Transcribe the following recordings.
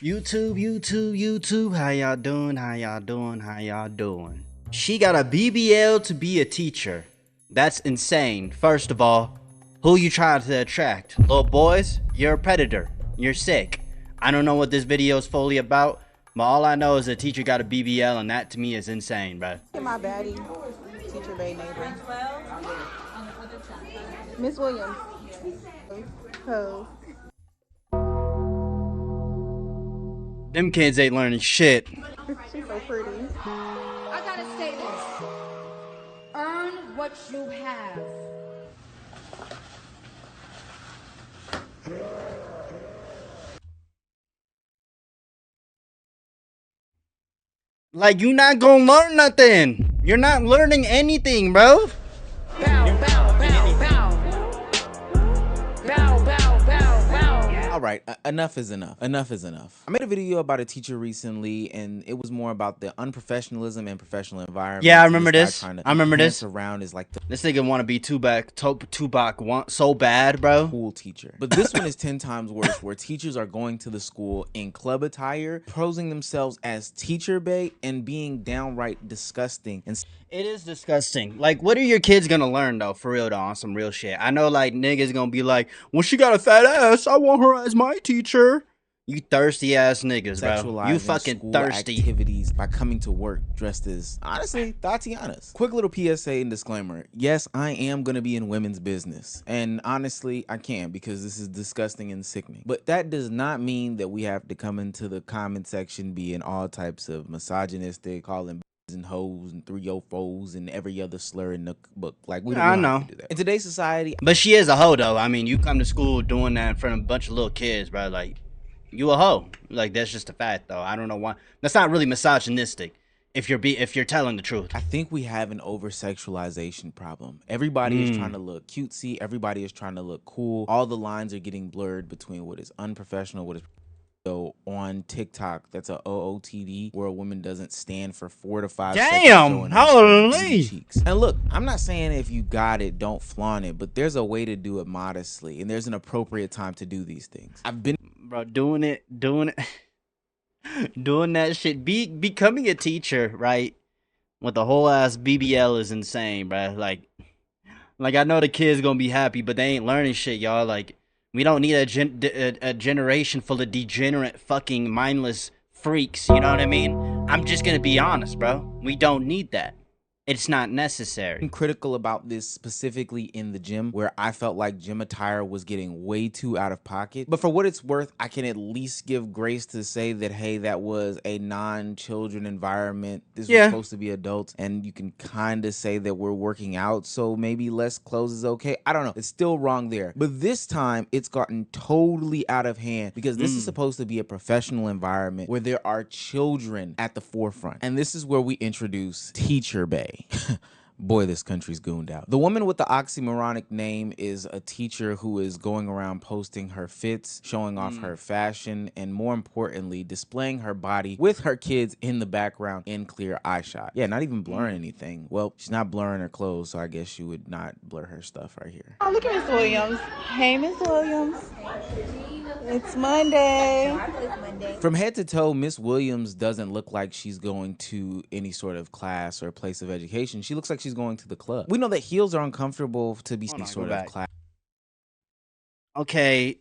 YouTube, how y'all doing? How y'all doing? How y'all doing? She got a BBL to be a teacher. That's insane. First of all, who you trying to attract? Little boys? You're a predator. You're sick. I don't know what this video is fully about, but all I know is the teacher got a BBL, and that to me is insane, bro. My baddie, teacher bay neighbor. Miss Williams. Pose. Them kids ain't learning shit. She's so pretty. I gotta say this. Earn what you have. Like, you not gonna learn nothing. You're not learning anything, bro. Bow, bow, bow, bow. Bow, bow, bow, bow. All right, enough is enough. Enough is enough. I made a video about a teacher recently, and it was more about the unprofessionalism and professional environment. Yeah, I remember this. I remember this. Around is like the This nigga want to be Tupac so bad, bro. cool teacher. But this one is 10 times worse, where teachers are going to the school in club attire, posing themselves as teacher bait, and being downright disgusting. And It is disgusting. Like, what are your kids gonna learn, though? For real, though, on some real shit. I know, like, niggas gonna be like, well, she got a fat ass. I want her as my teacher. You thirsty ass niggas, bro. You fucking school thirsty. activities by coming to work dressed as, honestly, Tatiana's. Quick little PSA and disclaimer. Yes, I am going to be in women's business. And honestly, I can, because this is disgusting and sickening. But that does not mean that we have to come into the comment section being all types of misogynistic, calling and hoes and 304s and every other slur in the book. Like, we don't have to do that. In today's society. But she is a hoe, though. I mean, you come to school doing that in front of a bunch of little kids, bro. Like, you a hoe. Like, that's just a fact, though. I don't know why. That's not really misogynistic if you're telling the truth. I think we have an over-sexualization problem. Everybody is trying to look cutesy. Everybody is trying to look cool. All the lines are getting blurred between what is unprofessional, what is... So on TikTok, that's a OOTD, where a woman doesn't stand for 4 to 5 seconds. Damn, holy cheeks. And look, I'm not saying if you got it, don't flaunt it, but there's a way to do it modestly, and there's an appropriate time to do these things. I've been, bro, doing it, doing that shit. Becoming a teacher, right, with the whole ass BBL is insane, bro. Like I know the kids gonna be happy, but they ain't learning shit, y'all. Like, we don't need a generation full of degenerate, fucking mindless freaks, you know what I mean? I'm just gonna be honest, bro. We don't need that. It's not necessary. I'm critical about this specifically in the gym, where I felt like gym attire was getting way too out of pocket. But for what it's worth, I can at least give grace to say that, hey, that was a non-children environment. This was supposed to be adults, and you can kind of say that we're working out, so maybe less clothes is okay. I don't know. It's still wrong there. But this time, it's gotten totally out of hand, because this is supposed to be a professional environment where there are children at the forefront. And this is where we introduce Teacher Bay. Boy, this country's gooned out. The woman with the oxymoronic name is a teacher who is going around posting her fits, showing off her fashion, and more importantly, displaying her body with her kids in the background in clear eye shot. Yeah, not even blurring anything. Well, she's not blurring her clothes, so I guess she would not blur her stuff right here. Oh, look at Miss Williams. Hey, Miss Williams. It's Monday. From head to toe, Miss Williams doesn't look like she's going to any sort of class or place of education. She looks like she's going to the club. We know that heels are uncomfortable to be any sort of class. Okay,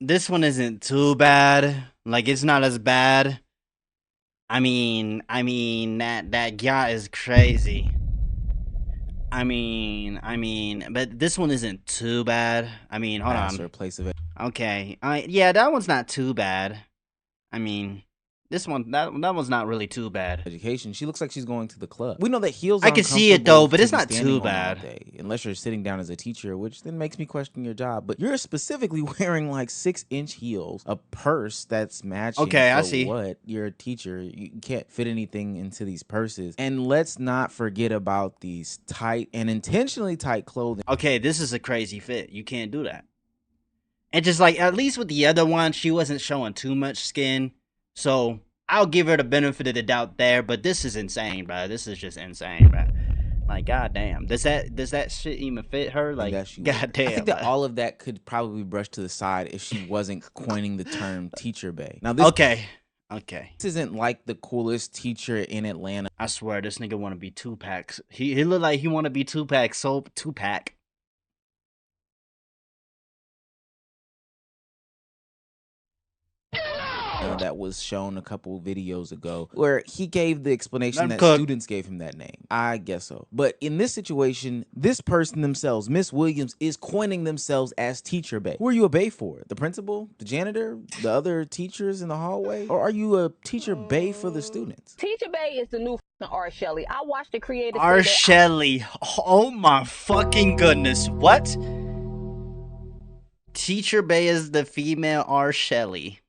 this one isn't too bad. Like, it's not as bad. I mean that guy is crazy. I mean, but this one isn't too bad. I mean, hold on. Or place of Okay, yeah, that one's not too bad. I mean, this one, that one's not really too bad. Education. She looks like she's going to the club. We know that heels are I can see it though, but it's not too bad. Unless you're sitting down as a teacher, which then makes me question your job. But you're specifically wearing like 6-inch heels, a purse that's matching. Okay, I see. What? You're a teacher. You can't fit anything into these purses. And let's not forget about these tight and intentionally tight clothing. Okay, this is a crazy fit. You can't do that. And just like, at least with the other one, she wasn't showing too much skin. So I'll give her the benefit of the doubt there, but this is insane, bro. This is just insane, bro. Like, goddamn, does that shit even fit her? Like, goddamn. I think that all of that could probably be brushed to the side if she wasn't coining the term teacher bae. Now, this this isn't like the coolest teacher in Atlanta. I swear, this nigga want to be Tupac. He look like he want to be Tupac. So Tupac. That was shown a couple videos ago where he gave the explanation that students gave him that name. I guess so. But in this situation, this person themselves, Miss Williams, is coining themselves as teacher bae. Who are you a bae for? The principal? The janitor? The other teachers in the hallway? Or are you a teacher bae for the students? Teacher bae is the new R. Shelley. I watched the creator. R. Shelley. Oh my fucking goodness. What? Teacher bae is the female R. Shelley.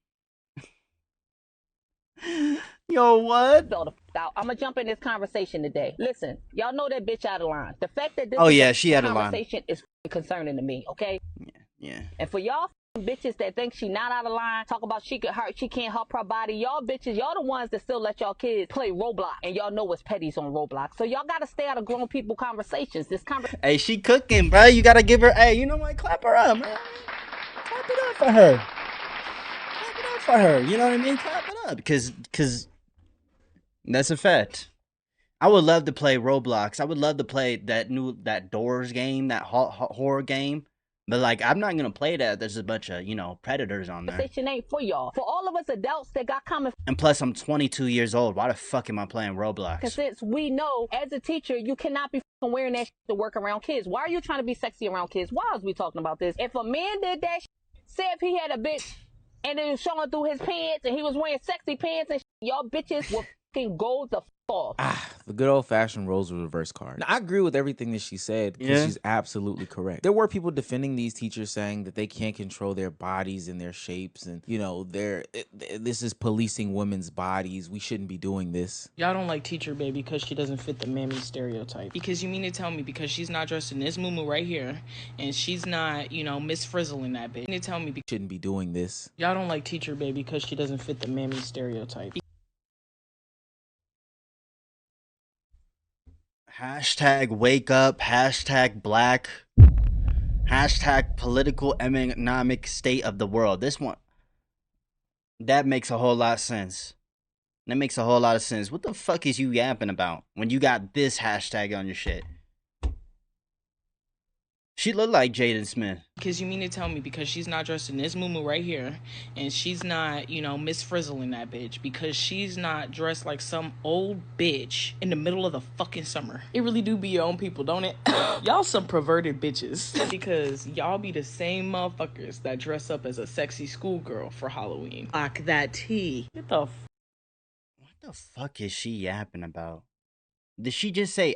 Yo, what? I'm gonna jump in this conversation today. Listen, y'all know that bitch out of line. The fact that this she out of line. Conversation is concerning to me, okay? Yeah. And for y'all bitches that think she not out of line, talk about she can't help her body. Y'all bitches, y'all the ones that still let y'all kids play Roblox, and y'all know what's petties on Roblox. So y'all gotta stay out of grown people conversations. Hey, she cooking, bro. You gotta give her. Hey, you know what? Clap her up, man. Clap it up for her. For her, you know what I mean? Clap it up, because that's a fact. I would love to play Roblox. I would love to play that Doors game, that horror game. But like, I'm not gonna play that. There's a bunch of predators on there. Conversation ain't for y'all. For all of us adults that got common. And plus, I'm 22 years old. Why the fuck am I playing Roblox? Because since we know, as a teacher, you cannot be wearing that shit to work around kids. Why are you trying to be sexy around kids? Why is we talking about this? If a man did that, say if he had a bitch. And then showing through his pants, and he was wearing sexy pants, and y'all bitches will fucking go the off. The good old-fashioned roles reverse card. Now, I agree with everything that she said, because she's absolutely correct. There were people defending these teachers saying that they can't control their bodies and their shapes, and this is policing women's bodies. We shouldn't be doing this. Y'all don't like teacher bae because she doesn't fit the mammy stereotype. Because you mean to tell me because she's not dressed in this muumuu right here, and she's not, Miss Frizzle in that bitch. You mean to tell me shouldn't be doing this. Y'all don't like teacher bae because she doesn't fit the mammy stereotype. Hashtag wake up, hashtag black, hashtag political economic state of the world. This one, that makes a whole lot of sense. That makes a whole lot of sense. What the fuck is you yapping about when you got this hashtag on your shit? She look like Jaden Smith. Because you mean to tell me because she's not dressed in this muumuu right here, and she's not, Miss Frizzle in that bitch, because she's not dressed like some old bitch in the middle of the fucking summer. It really do be your own people, don't it? Y'all some perverted bitches. Because y'all be the same motherfuckers that dress up as a sexy schoolgirl for Halloween. Like that tea. What the fuck is she yapping about? Did she just say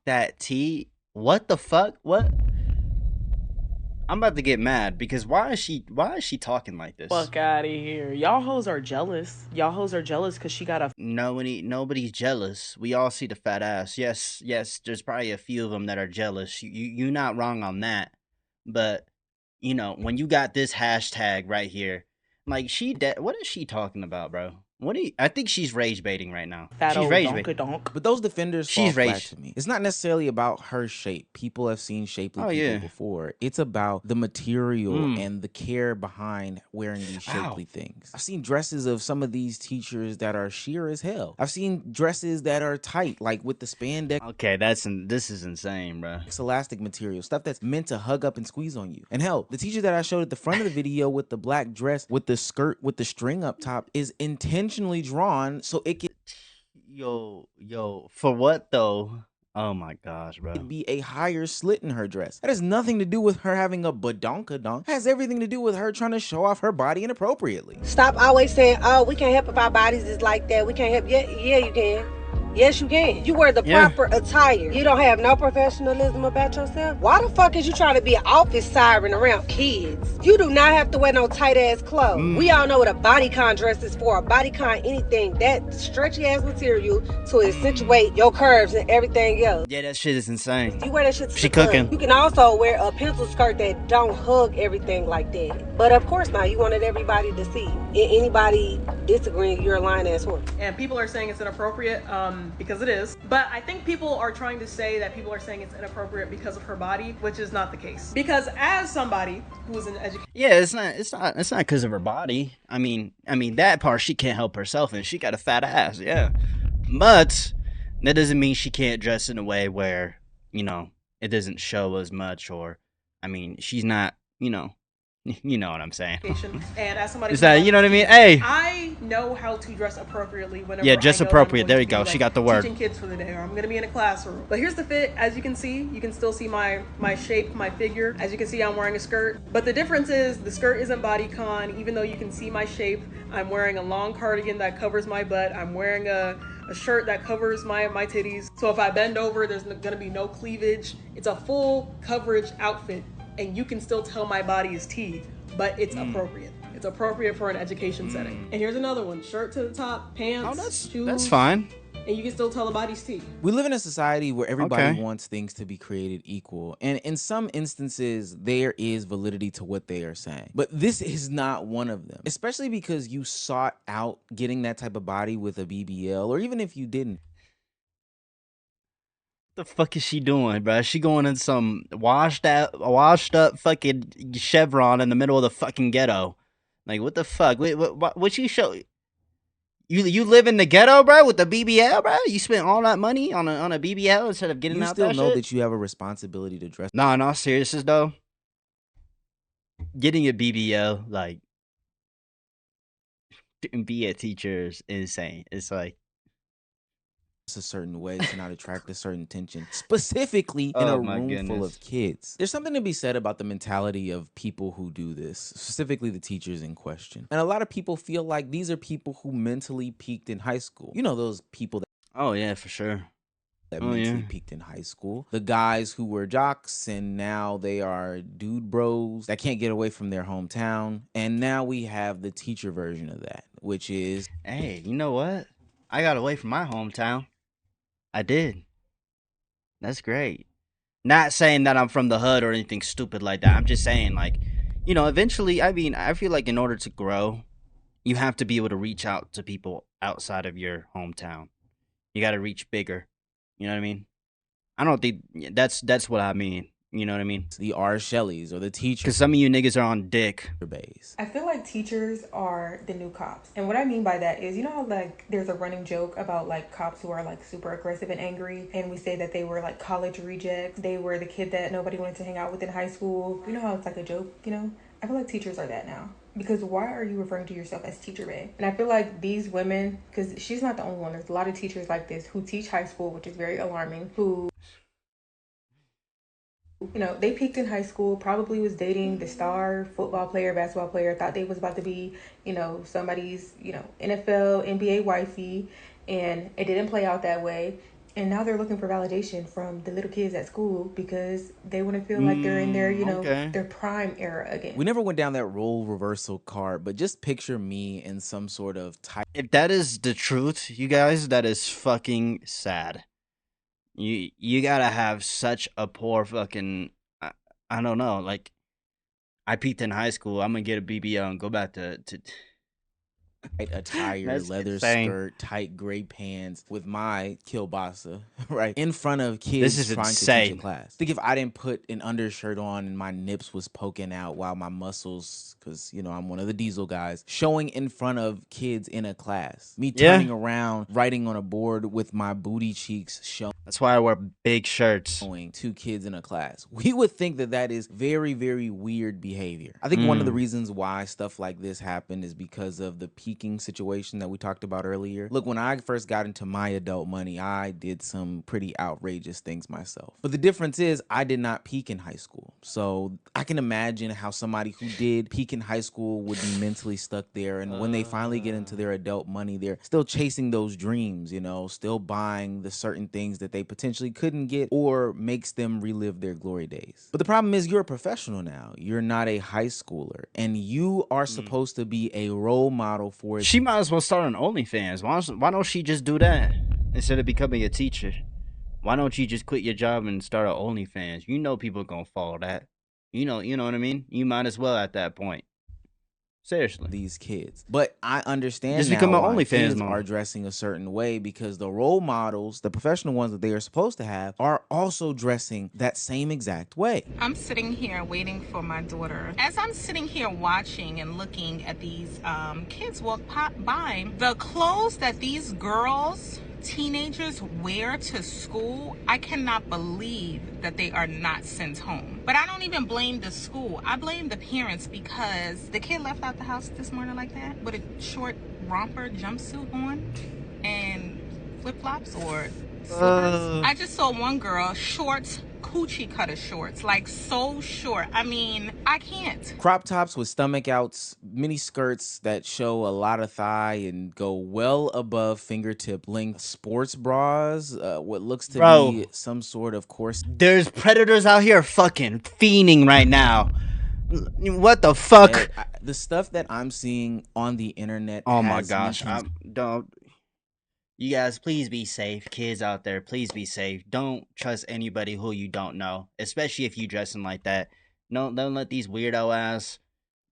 that tea? What the fuck? What? I'm about to get mad because why is she talking like this? Fuck out of here. Y'all hoes are jealous. Y'all hoes are jealous because she got a... Nobody's jealous. We all see the fat ass. Yes, there's probably a few of them that are jealous. You're not wrong on that. But, when you got this hashtag right here, like, what is she talking about, bro? I think she's rage baiting right now. She's rage baiting. But those defenders fall flat to me. It's not necessarily about her shape. People have seen shapely people before. It's about the material and the care behind wearing these shapely things. I've seen dresses of some of these teachers that are sheer as hell. I've seen dresses that are tight, like with the spandex. Okay, this is insane, bro. It's elastic material, stuff that's meant to hug up and squeeze on you. And hell, the teacher that I showed at the front of the video with the black dress, with the skirt, with the string up top, is intentionally drawn so it can for what though? Oh my gosh, bro. It'd be a higher slit in her dress. That has nothing to do with her having a badonkadonk. It has everything to do with her trying to show off her body inappropriately. Stop always saying, oh, we can't help if our bodies is like that. We can't help. Yeah, you can. Yes, you can. You wear the proper attire. You don't have no professionalism about yourself. Why the fuck is you trying to be an office siren around kids? You do not have to wear no tight ass clothes. We all know what a bodycon dress is for. A bodycon, anything that stretchy ass material to accentuate your curves and everything else. Yeah, that shit is insane. You wear that shit to she cooking. You can also wear a pencil skirt that don't hug everything like that. But of course not. You wanted everybody to see. Anybody disagreeing, you're a lying ass horse. And people are saying it's inappropriate. them because it is. But I think people are trying to say that people are saying it's inappropriate because of her body, which is not the case. Because as somebody who is an educator, yeah, it's not because of her body. I mean that part she can't help herself, and she got a fat ass, yeah. But that doesn't mean she can't dress in a way where, you know, it doesn't show as much, or, I mean, she's not, you know what I'm saying. and as somebody Is that, you know what I mean? Hey, I know how to dress appropriately whenever yeah, dress I know appropriate. I'm There going you to go. be, She like, got the word. teaching kids for the day, or I'm going to be in a classroom. But here's the fit. As you can see, you can still see my shape, my figure. As you can see, I'm wearing a skirt. But the difference is the skirt isn't bodycon. Even though you can see my shape, I'm wearing a long cardigan that covers my butt. I'm wearing a shirt that covers my titties. So if I bend over, there's gonna be no cleavage. It's a full coverage outfit, and you can still tell my body is teed, but it's appropriate. It's appropriate for an education setting. And here's another one: shirt to the top, pants, shoes. That's fine. And you can still tell the body's teed. We live in a society where everybody Okay. wants things to be created equal. And in some instances, there is validity to what they are saying. But this is not one of them, especially because you sought out getting that type of body with a BBL, or even if you didn't. What the fuck is she doing, bro? She going in some washed up fucking Chevron in the middle of the fucking ghetto. Like, what the fuck? What you show? You live in the ghetto, bro, with the BBL, bro? You spent all that money on a BBL instead of getting You out still that know shit? that you have a responsibility to dress. Nah, no, serious though. Getting a BBL, like, and be a teacher is insane. It's like, a certain way to not attract a certain attention, specifically in a oh my room full goodness. of kids. There's something to be said about the mentality of people who do this, specifically the teachers in question. And a lot of people feel like these are people who mentally peaked in high school. You know, those people that Oh yeah, for sure. mentally peaked in high school. The guys who were jocks and now they are dude bros that can't get away from their hometown. And now we have the teacher version of that, which is, Hey, you know what? I got away from my hometown. I did. That's great. Not saying that I'm from the hood or anything stupid like that. I'm just saying, like, you know, eventually, I mean, I feel like in order to grow, you have to be able to reach out to people outside of your hometown. You got to reach bigger. You know what I mean? I don't think that's what I mean. You know what I mean? the R. Shelleys or the teacher Because some of you niggas are on dick. base. I feel like teachers are the new cops. And what I mean by that is, you know how like there's a running joke about like cops who are like super aggressive and angry, and we say that they were like college rejects. They were the kid that nobody wanted to hang out with in high school. You know how it's like a joke, you know? I feel like teachers are that now. Because why are you referring to yourself as Teacher Bay? And I feel like these women, because she's not the only one, there's a lot of teachers like this who teach high school, which is very alarming, who, you know, they peaked in high school, probably was dating the star football player, basketball player, thought they was about to be, you know, somebody's, you know, NFL, NBA wifey, and it didn't play out that way. And now they're looking for validation from the little kids at school because they want to feel like they're in their, you know, their prime era again. We never went down that role reversal card, but just picture me in some sort of type. If that is the truth, you guys, that is fucking sad. You gotta have such a poor fucking, I don't know, like, I peaked in high school, I'm gonna get a BBL and go back to attire, leather skirt, tight gray pants with my kielbasa, right, in front of kids This is trying insane. to teach a class. Think if I didn't put an undershirt on and my nips was poking out while my muscles, because, you know, I'm one of the diesel guys, showing in front of kids in a class. Me turning around, writing on a board with my booty cheeks showing. That's why I wear big shirts. Two kids in a class. We would think that that is very, very weird behavior. I think one of the reasons why stuff like this happened is because of the peaking situation that we talked about earlier. Look, when I first got into my adult money, I did some pretty outrageous things myself. But the difference is I did not peak in high school. So I can imagine how somebody who did peak in high school would be mentally stuck there. And when they finally get into their adult money, they're still chasing those dreams, you know, still buying the certain things that they potentially couldn't get, or makes them relive their glory days. But the problem is you're a professional now. You're not a high schooler, and you are supposed to be a role model for. She might as well start an OnlyFans. Why don't she just do that instead of becoming a teacher? Why don't you just quit your job and start an OnlyFans? You know people are gonna follow that. You know what I mean? You might as well at that point. Seriously. These kids. But I understand Just now become an why OnlyFans kids mom. are dressing a certain way, because the role models, the professional ones that they are supposed to have, are also dressing that same exact way. I'm sitting here waiting for my daughter. As I'm sitting here watching and looking at these kids walk by, the clothes that these girls, teenagers wear to school, I cannot believe that they are not sent home. But I don't even blame the school. I blame the parents, because the kid left out the house this morning like that with a short romper jumpsuit on and flip-flops or slippers. I just saw one girl, shorts, coochie cutter shorts, like so short. I mean, I can't. Crop tops with stomach outs, mini skirts that show a lot of thigh and go well above fingertip length, sports bras, what looks to be some sort of course. There's predators out here fucking fiending right now. What the fuck? The stuff that I'm seeing on the internet. Oh my gosh. Don't. You guys, please be safe. Kids out there, please be safe. Don't trust anybody who you don't know, especially if you dressing like that. No, don't let these weirdo ass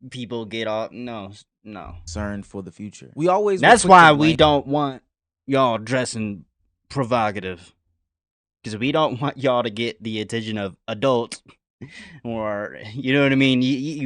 people get off. No. Concerned for the future. We always. That's why we don't want y'all dressing provocative, because we don't want y'all to get the attention of adults. Or, you know what I mean?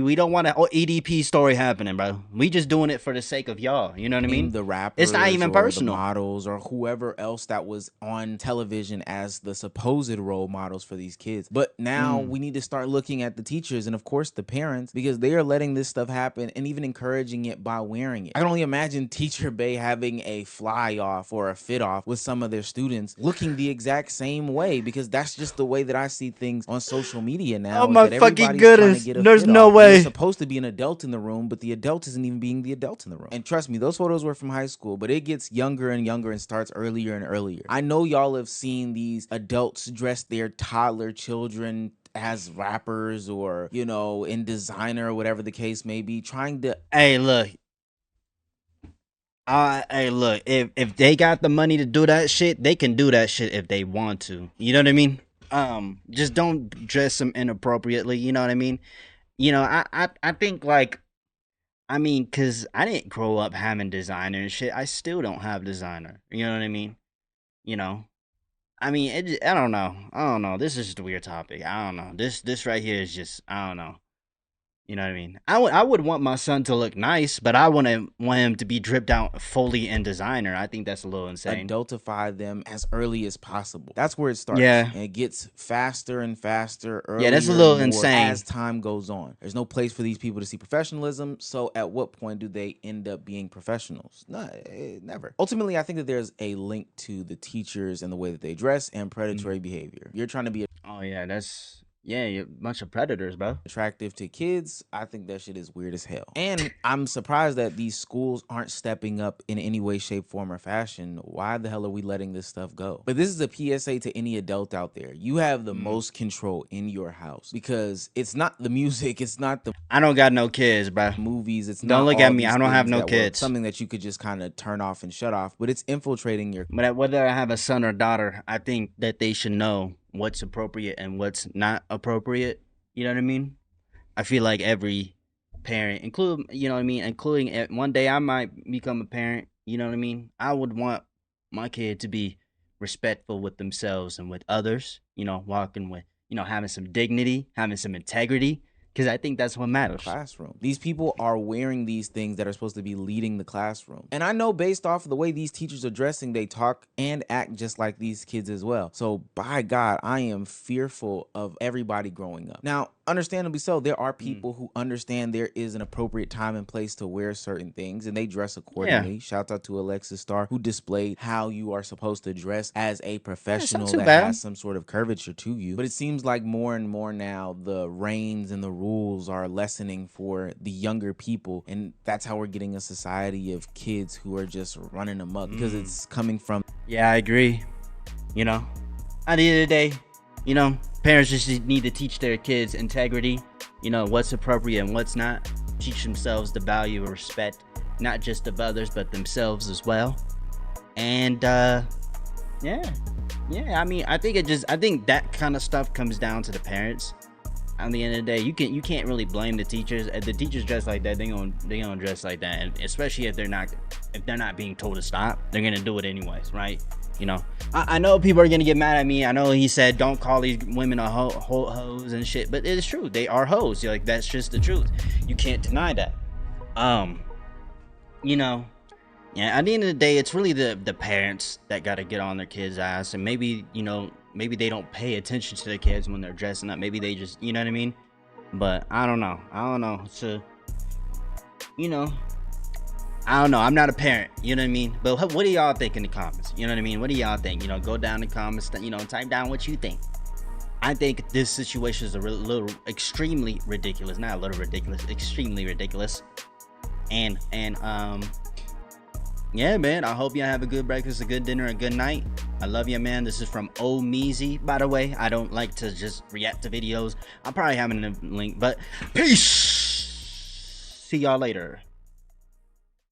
We don't want an EDP story happening, bro. We just doing it for the sake of y'all. You know what I mean? The rappers, it's not even personal. The models, or whoever else that was on television as the supposed role models for these kids. But now we need to start looking at the teachers and, of course, the parents, because they are letting this stuff happen and even encouraging it by wearing it. I can only imagine Teacher Bay having a fly off or a fit off with some of their students looking the exact same way, because that's just the way that I see things on social media now. Oh my fucking goodness. There's no way. There's supposed to be an adult in the room, but the adult isn't even being the adult in the room. And trust me, those photos were from high school, but it gets younger and younger and starts earlier and earlier. I know y'all have seen these adults dress their toddler children as rappers, or, you know, in designer or whatever the case may be, trying to. Hey, look. If they got the money to do that shit, they can do that shit if they want to. You know what I mean? Just don't dress them inappropriately, you know what I mean? You know, I think, like, I mean, cause I didn't grow up having designer and shit. I still don't have designer. You know what I mean? You know, I mean, I don't know. This is just a weird topic. I don't know. This right here is just, I don't know. You know what I mean? I would want my son to look nice, but I wouldn't want him to be dripped out fully in designer. I think that's a little insane. Adultify them as early as possible. That's where it starts. Yeah. And it gets faster and faster. Earlier, yeah, that's a little insane. As time goes on. There's no place for these people to see professionalism. So at what point do they end up being professionals? No, never. Ultimately, I think that there's a link to the teachers and the way that they dress and predatory behavior. You're trying to be. Oh, yeah, that's. Yeah, you're a bunch of predators, bro. Attractive to kids. I think that shit is weird as hell. And I'm surprised that these schools aren't stepping up in any way, shape, form, or fashion. Why the hell are we letting this stuff go? But this is a PSA to any adult out there. You have the most control in your house, because it's not the music. It's not the. I don't got no kids, bro. Movies. It's don't not look at me. I don't have no kids. Something that you could just kind of turn off and shut off. But it's infiltrating your. But whether I have a son or daughter, I think that they should know what's appropriate and what's not appropriate. You know what I mean? I feel like every parent, including one day I might become a parent, you know what I mean? I would want my kid to be respectful with themselves and with others, you know, walking with, you know, having some dignity, having some integrity, because I think that's what matters. Classroom. These people are wearing these things that are supposed to be leading the classroom. And I know based off of the way these teachers are dressing, they talk and act just like these kids as well. So by God, I am fearful of everybody growing up. Now, understandably so, there are people who understand there is an appropriate time and place to wear certain things, and they dress accordingly. Yeah. Shout out to Alexis Starr, who displayed how you are supposed to dress as a professional that has some sort of curvature to you. But it seems like more and more now the reins and the rules are lessening for the younger people, and that's how we're getting a society of kids who are just running amok, because it's coming from. Yeah, I agree. You know, at the end of the day, you know, parents just need to teach their kids integrity, you know, what's appropriate and what's not. Teach themselves the value of respect, not just of others, but themselves as well. And, yeah, I mean, I think that kind of stuff comes down to the parents. at the end of the day, you can't really blame the teachers. If the teachers dress like that, they gonna dress like that, and especially if they're not being told to stop, they're gonna do it anyways, right? You know, I know people are gonna get mad at me. I know he said don't call these women a hoes and shit, but it is true. They are hoes. Like, that's just the truth. You can't deny that. You know, yeah. At the end of the day, it's really the parents that gotta get on their kids' ass, and maybe, you know, maybe they don't pay attention to their kids when they're dressing up. Maybe they just, you know what I mean? But I don't know. So, you know, I don't know. I'm not a parent, you know what I mean? But what do y'all think in the comments? You know what I mean? What do y'all think? You know, go down in the comments, you know, type down what you think. I think this situation is a little extremely ridiculous. Not a little ridiculous, extremely ridiculous. And yeah, man, I hope y'all have a good breakfast, a good dinner, a good night. I love you, man. This is from Meezy, by the way. I don't like to just react to videos. I'll probably have it in a link, but peace. See y'all later.